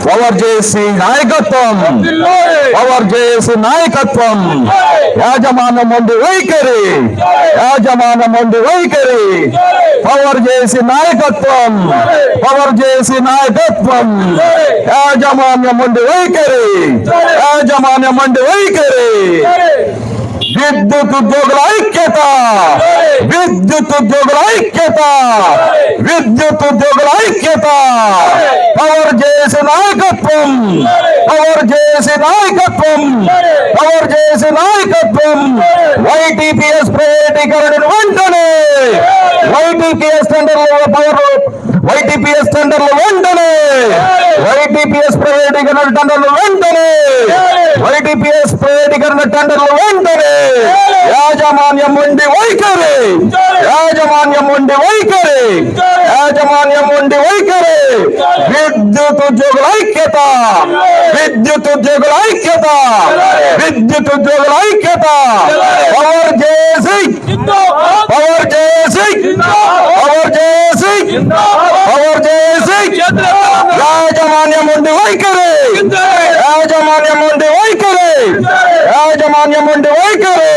Power జేసీ నాయకత్వం, power జేసీ నాయకత్వం, యాజమాన్యం ముందు వైఖరి, యాజమాన్యం ముందు వైఖరి, పవర్ జేసీ నాయకత్వం, పవర్ జేసీ నాయకత్వం, యాజమాన్యం ముందు వైఖరి, యాజమాన్యం ముందు వైఖరి. విద్యుత్ ఉద్యోగుల ఐక్యత, విద్యుత్ ఉద్యోగుల ఐక్యత, విద్యుత్ ఉద్యోగుల ఐక్యత, పవర్ జేసీ నాయకత్వం, పవర్ జేసీ నాయకత్వం, పవర్ జేసీ నాయకత్వం. వైటీపీఎస్ ప్రైవేటీకరణను వెంటనే, వైటీపీఎస్ టెండర్ల పవర్, వైటీపీఎస్ టెండర్లు వెంటనే, వైటీపీఎస్ ప్రైవేటీకరణ టెండర్లు వెంటనే, వైటీపీఎస్ ప్రైవేటీకరణ టెండర్లు వెంటనే. యాజమాన్యం ఉండి వైఖరి, యాజమాన్యం ఉండి వైఖరి, యాజమాన్యం ఉండి వైఖరి. విద్యుత్ ఉద్యోగుల ఐక్యత, విద్యుత్ ఉద్యోగుల ఐక్యత, విద్యుత్ ఉద్యోగుల ఐక్యత. పవర్ జేసీ, పవర్ జేసీ, పవర్ జేసీ, పవర్ జేసీ. యాజమాన్యం ఉండి వైఖరి, యాజమాన్యం ఉండి వైఖరి, యాజమాన్యం ఉండి వైఖరి.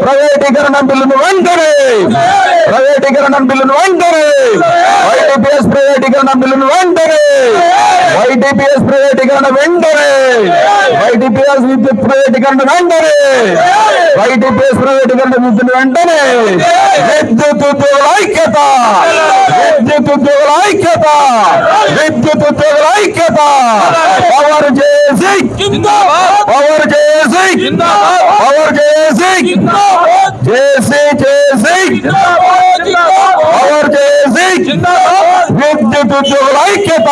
ప్రైవేటీకరణ బిల్లును వెంటనే, ప్రైవేటీకరణ బిల్లును వెంటనే, వైటీపీఎస్ ప్రైవేటీకరణ బిల్లును వెంటనే, వైటీపీఎస్ ప్రైవేటీకరణ వెంటనే, వైటీపీఎస్ విద్యుత్ ప్రైవేటీకరణ వెంటనే, వైటీపీఎస్ ప్రైవేటీకరణ విద్యుత్ వెంటనే. విద్యుత్ ఉద్యోగుల ఐక్యత, విద్యుత్ ఉద్యోగుల ఐక్యత, విద్యుత్ ఉద్యోగుల ఐక్యత. పవర్ జేసీ, పవర్ జేసీ, పవర్ జేసీ, జేసీ జేసీ, పవర్ జేసీ. విద్యుత్ ఉద్యోగుల ఐక్యత,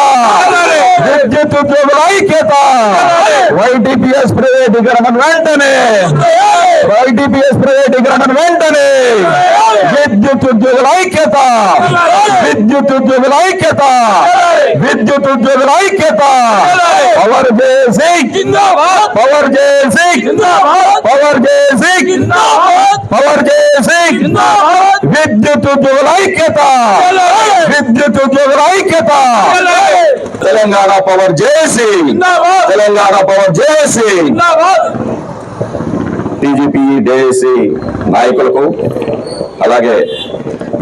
విద్యుత్ ఉద్యోగుల ఐక్యత. వైటీపీఎస్ ప్రైవేటీకరణ వెంటనే, వైటీపీఎస్ ప్రైవేటీకరణ వెంటనే. విద్యుత్ ఉద్యోగుల ఐక్యత, విద్యుత్ ఉద్యోగుల ఐక్యత, విద్యుత్ ఉద్యోగుల ఐక్యత. పవర్ జేసీ, పవర్ జేసీ, పవర్ జేసీ, పవర్ జేసీ. విద్యుత్ ఉద్యోగుల ఐక్యత, విద్యుత్ ఉద్యోగుల ఐక్యత. తెలంగాణ పవర్ జేసీ, తెలంగాణ పవర్ జేసీ. టీజీపీ జేఏసీ నాయకులకు, అలాగే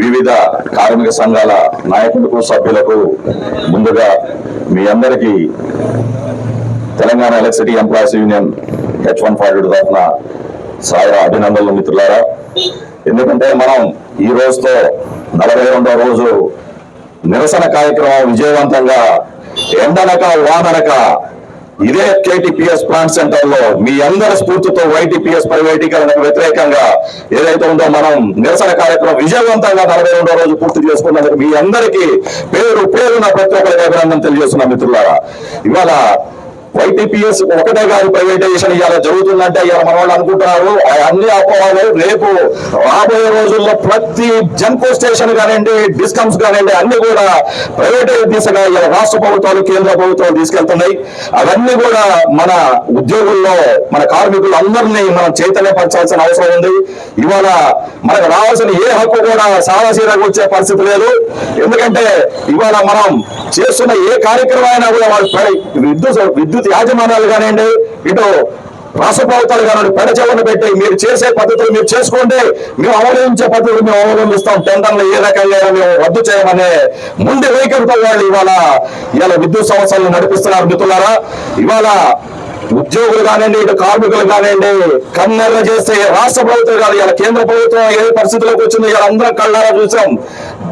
వివిధ కార్మిక సంఘాల నాయకులకు, సభ్యులకు ముందుగా మీ అందరికీ Telangana electricity employees union H142 తరఫున సాదర అభినందనలు మిత్రులారా. ఎందుకంటే మనం ఈ రోజుతో 42వ రోజు నిరసన కార్యక్రమం విజయవంతంగా ఎండనక వాననక ఇదే కేటీపీఎస్ ప్లాంట్ సెంటర్ లో మీ అందరి స్ఫూర్తితో వైటీపీఎస్ ప్రైవేటీకరణకు వ్యతిరేకంగా ఏదైతే ఉందో మనం నిరసన కార్యక్రమం విజయవంతంగా 42వ రోజు పూర్తి చేసుకున్నందుకు మీ అందరికీ పేరు పేరున ప్రతి ఒక్కరికి అభినందన తెలియజేస్తున్నా మిత్రులారా. ఇవాళ వైటీపీఎస్ ఒకటే కాదు ప్రైవేటైజేషన్ ఇవాళ జరుగుతుందంటే ఇవాళ మన వాళ్ళు అనుకుంటున్నారు అన్ని అపోహలు. రేపు రాబోయే రోజుల్లో ప్రతి జన్కో స్టేషన్ కానివ్వండి, డిస్కమ్స్ కానివ్వండి, అన్ని కూడా ప్రైవేటైజ్ దిశగా ఇవాళ రాష్ట్ర ప్రభుత్వాలు, కేంద్ర ప్రభుత్వాలు తీసుకెళ్తున్నాయి. అవన్నీ కూడా మన ఉద్యోగుల్లో, మన కార్మికులు అందరినీ మనం చైతన్యపరచాల్సిన అవసరం ఉంది. ఇవాళ మనకు రావాల్సిన ఏ హక్కు కూడా సాదాసీదాగా వచ్చే పరిస్థితి లేదు. ఎందుకంటే ఇవాళ మనం చేస్తున్న ఏ కార్యక్రమం అయినా కూడా వాళ్ళు విద్యుత్ యాజమాన్యాలు కానివ్వండి, ఇటు రాష్ట్ర ప్రభుత్వాలు కానివ్వండి, పెడచెవులను పెట్టి మీరు చేసే పద్ధతులు మీరు చేసుకోండి, మేము అవలంబించే పద్ధతులు మేము అవలంబిస్తాం, టెండర్లు ఏ రకంగా మేము రద్దు చేయమనే ముందు వైఖరితో వాళ్ళు ఇవాళ విద్యుత్ సంస్థలను నడిపిస్తున్నారు మిత్రులారా. ఇవాళ ఉద్యోగులు కానివ్వండి, ఇటు కార్మికులు కానివ్వండి, కన్నెర్ర చేస్తే రాష్ట్ర ప్రభుత్వం కాదు, ఇలా కేంద్ర ప్రభుత్వం ఏ పరిస్థితిలోకి వచ్చిందో ఇలా అందరం కళ్ళారా చూసాం.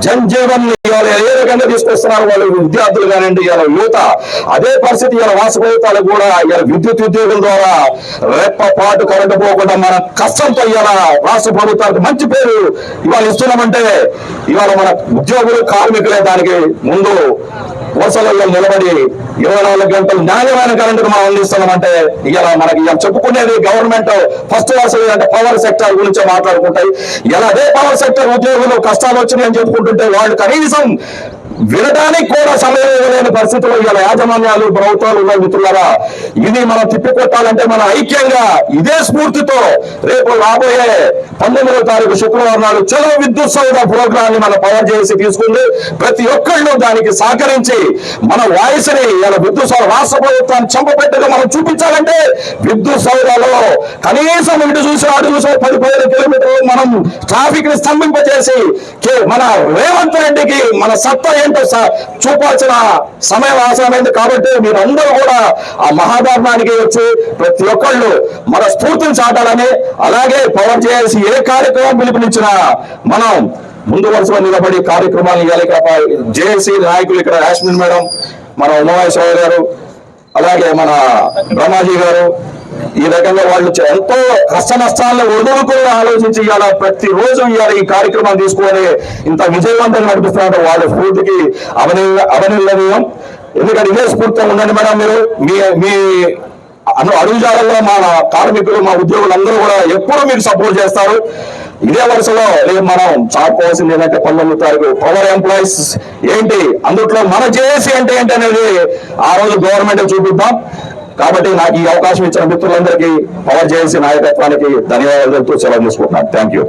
జన్ జీవన్ ఇవాళ ఏ రకంగా తీసుకొస్తున్నారు వాళ్ళు విద్యార్థులు కానివ్వండి, ఇలా యువత. అదే పరిస్థితి ఇలా రాష్ట్ర ప్రభుత్వాలు కూడా ఇలా విద్యుత్ ఉద్యోగుల ద్వారా రెప్పపాటు కరెంటు పోకుండా మన కష్టంతో ఇలా రాష్ట్ర ప్రభుత్వానికి మంచి పేరు ఇవాళ ఇస్తున్నామంటే ఇవాళ మన ఉద్యోగులు, కార్మికులే దానికి ముందు వరుసలలో నిలబడి 24 గంటలు నాణ్యమైన కరెంటును మనం అందిస్తున్నామంటే ఇలా మనకి చెప్పుకునేది గవర్నమెంట్ ఫస్ట్ వరుసలు అంటే పవర్ సెక్టర్ గురించే మాట్లాడుకుంటాయి. ఇలా అదే పవర్ సెక్టర్ ఉద్యోగులు కష్టాలు వచ్చినాయి అని చెప్పుకుంటుంటే వాళ్ళు కనీసం వినడానికి కూడా సమయం లేని పరిస్థితుల్లో ఇవాళ యాజమాన్యాలు ప్రభుత్వాలు ఉన్న మిత్రులారా, ఇది మనం తిప్పికొట్టాలంటే మన ఐక్యంగా ఇదే స్ఫూర్తితో రేపు రాబోయే 19వ తారీఖు శుక్రవారం నాడు చలో విద్యుత్ సౌధ ప్రోగ్రామ్ ని మన పవర్ చేసి తీసుకుంది. ప్రతి ఒక్కళ్ళు దానికి సహకరించి మన వాయిస్ ని ఇలా విద్యుత్ సౌధ రాష్ట్ర ప్రభుత్వాన్ని చంపపెట్టుగా మనం చూపించాలంటే విద్యుత్ సౌధలో కనీసం ఇటు చూసి అటు చూసి 10-15 కిలోమీటర్లు మనం ట్రాఫిక్ ని స్తంభింపజేసి మన రేవంత్ రెడ్డికి మన సత్తా ఏంటో చూపాల్సిన సమయం ఆసనమైంది. కాబట్టి మీరందరూ కూడా ఆ మహాధర్నానికి వచ్చి ప్రతి ఒక్కళ్ళు మన స్ఫూర్తిని చాటాలని, అలాగే పవర్ చేసి ఏ కార్యక్రమం పిలుపునిచ్చినా మనం ముందు వరుసలో నిలబడి కార్యక్రమాలు ఇవ్వాలి. జేఏసీ నాయకులు ఇక్కడ యాస్మిన్ మేడం, మన ఉమామేశ్వర గారు, అలాగే మన బ్రహ్మాజీ గారు, ఈ రకంగా వాళ్ళు ఎంతో కష్ట నష్టాలను వదులుకుని ఆలోచించి ఇవాళ ప్రతిరోజు ఇవాళ ఈ కార్యక్రమం తీసుకొని ఇంత విజయవంతంగా నడిపిస్తున్నారు. వాళ్ళ స్ఫూర్తికి అభినందనీయం. ఎందుకంటే ఇదే స్ఫూర్తిగా ఉండండి మేడం. మీరు మీ అడుగుజాడల్లో మా కార్మికులు, మా ఉద్యోగులందరూ కూడా ఎప్పుడూ మీకు సపోర్ట్ చేస్తారు. ఇదే వరుసలో మనం చాటుకోవాల్సింది ఏంటంటే 19వ తారీఖు పవర్ ఎంప్లాయీస్ ఏంటి, అందుట్లో మన జేఏసీ అంటే ఏంటి అనేది ఆ రోజు గవర్నమెంట్ చూపిద్దాం. కాబట్టి నాకు ఈ అవకాశం ఇచ్చిన మిత్రులందరికీ పవర్ జేఏసీ నాయకత్వానికి ధన్యవాదాలు తెలుపుతూ సెలవు తీసుకుంటున్నాను. Thank you.